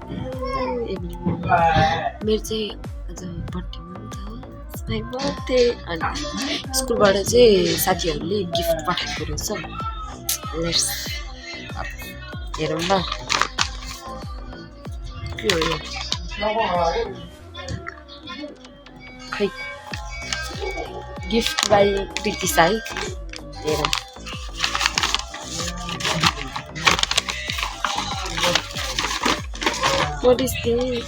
मेरो चाहिँ आज बर्थडेमा माई बर्थडे अनि स्कुलबाट चाहिँ साथीहरूले गिफ्ट पठाएको रहेछ लेट्स हेरौँ ल के हो यो खै गिफ्ट बाई प्रीति साई हेरौँ What is this?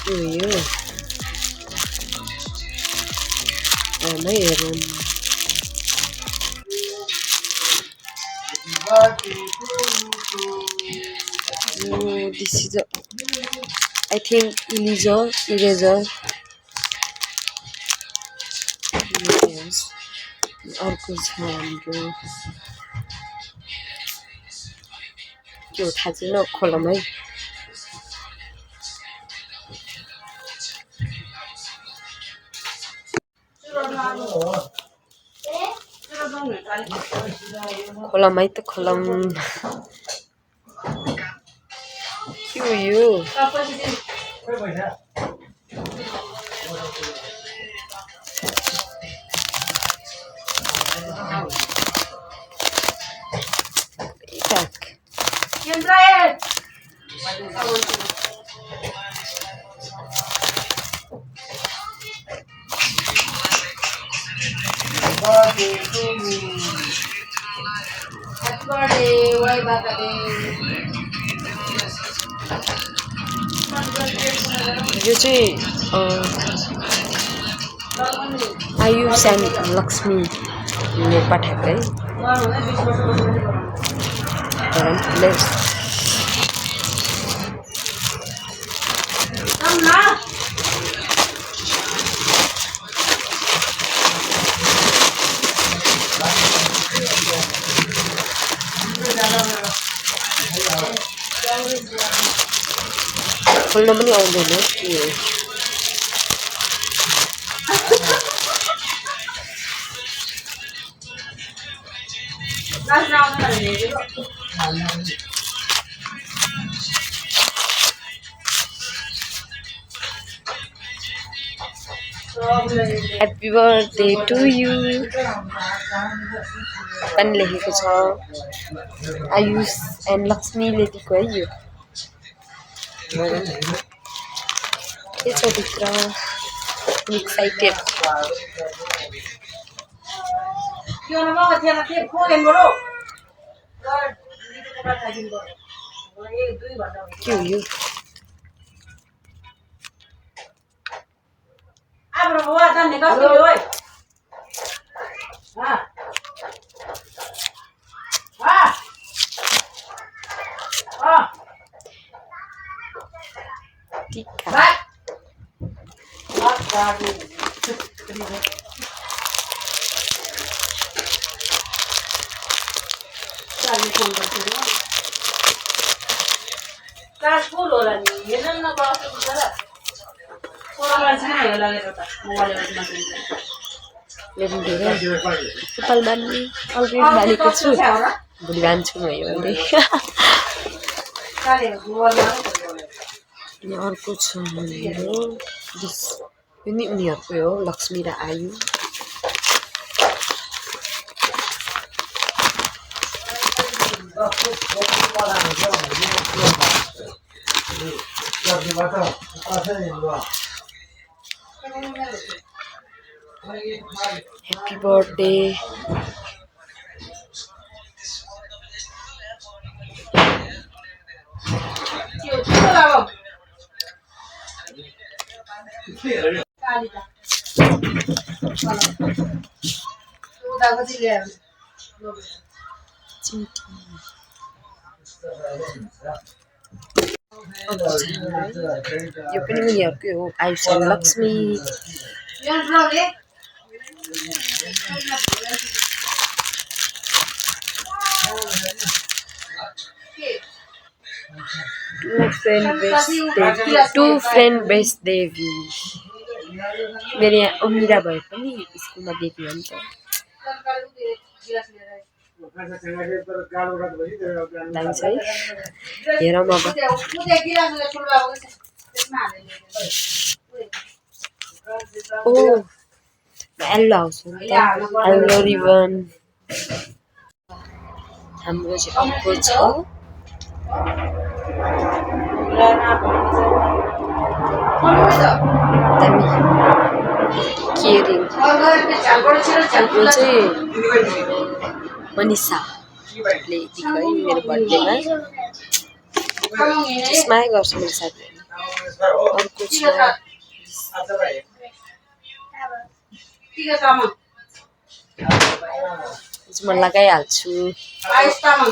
Yo, my room. Oh, this is a, I think eraser. Yes. अर्को छ हाम्रो के हो थाहा छैन खोलौँ है खोलौँ है त खोलौँ के हो यो Happy birthday, why birthday? यो चाहिँ आयुष एन्ड लक्ष्मीले पठाएको है खोल्न पनि आउँदैन के हो Happy birthday to you पनि लेखेको छ आयुष एन्ड लक्ष्मीले दिएको है यो के छ भित्र एक्साइटेड के हो यो टिका नेपाल मान्ने अलरेडी मानेको छु भोलि मान्छु म यो अनि अर्को छ यो पनि उनीहरूकै हो लक्ष्मी र आयु Happy birthday यो पनि उनीहरूकै हो Ayush and Laxmi to friend best Devi मेरो यहाँ अमिरा भए पनि स्कुलमा देवी हो नि त दामी छ है हेरौँ अब ओ हेलो हाउस हो नि त हेलो रिभन हाम्रो चाहिँ अर्को छ दामी केयरिङ यो चाहिँ मनिषाले दिएको है मेरो बर्थडेमा त्यसमै गर्छ मेरो साथीहरूले अर्को छ म लगाइहाल्छु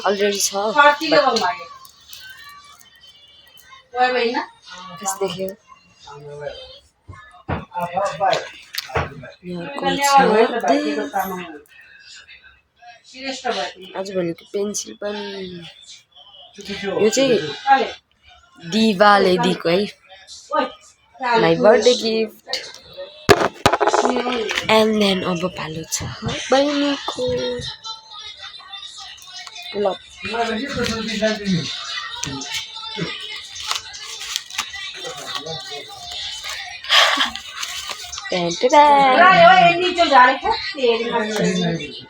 अलरेडी छ कस देख्यो आजभोलिको पेन्सिल पनि यो चाहिँ दिवाले दिएको है my birthday gift and then अब पालो छ बहिनीको ल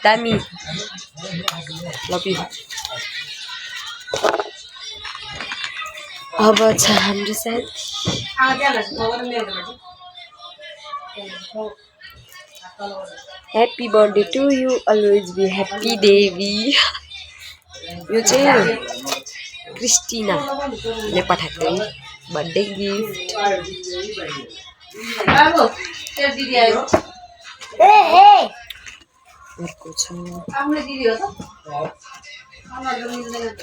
दामी लभ यु अब छ हाम्रो साथी happy birthday to you always be happy Devi यो चाहिँ क्रिस्टिनाले पठाएको है बर्थडे गिफ्ट अर्को छ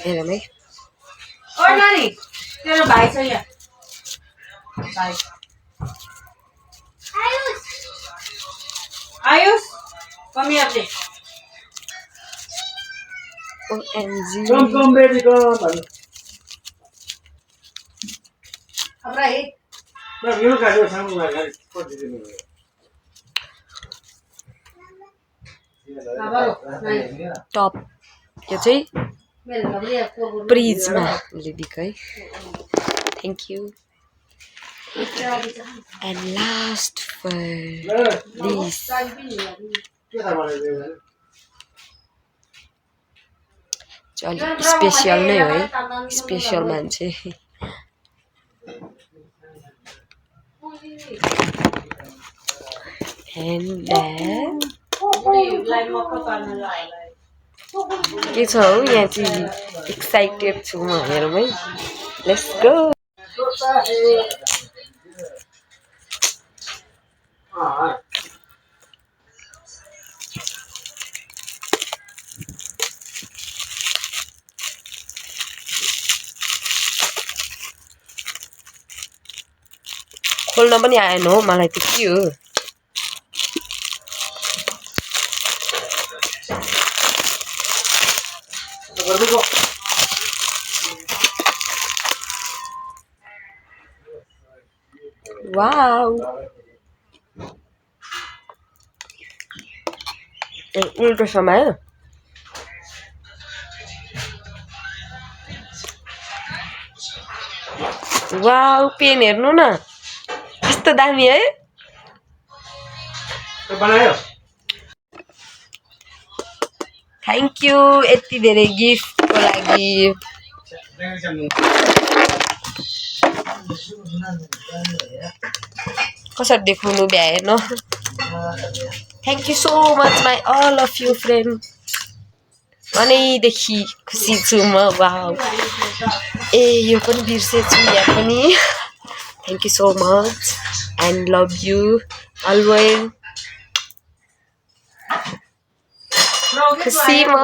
हेरौँ है तेरो भाइ छ यहाँ आयुष कमी आपले OMG कम बेबी कम अब रे म यो गाडी सामु गाडी कति दिनु टप यो चाहिँ प्रिजमा दिएको है thank you and last for this अलिक स्पेसियल नै हो है स्पेसियल मान्छे एन्ड के छ हौ यहाँ चाहिँ एक्साइटेड छु म हेरौँ है लेट्स गो खोल्न पनि आएन हो मलाई त के हो वाउ उल्टो समायो वाउ पेन हेर्नु न कस्तो दामी है बनायो थ्याङ्क यू यति धेरै गिफ्टको लागि कसरी देखाउनु भ्याएन thank you so much my all of you friend मनैदेखि खुसी छु म वाउ ए यो पनि बिर्सेछु यहाँ पनि thank you so much and love you always खुसी म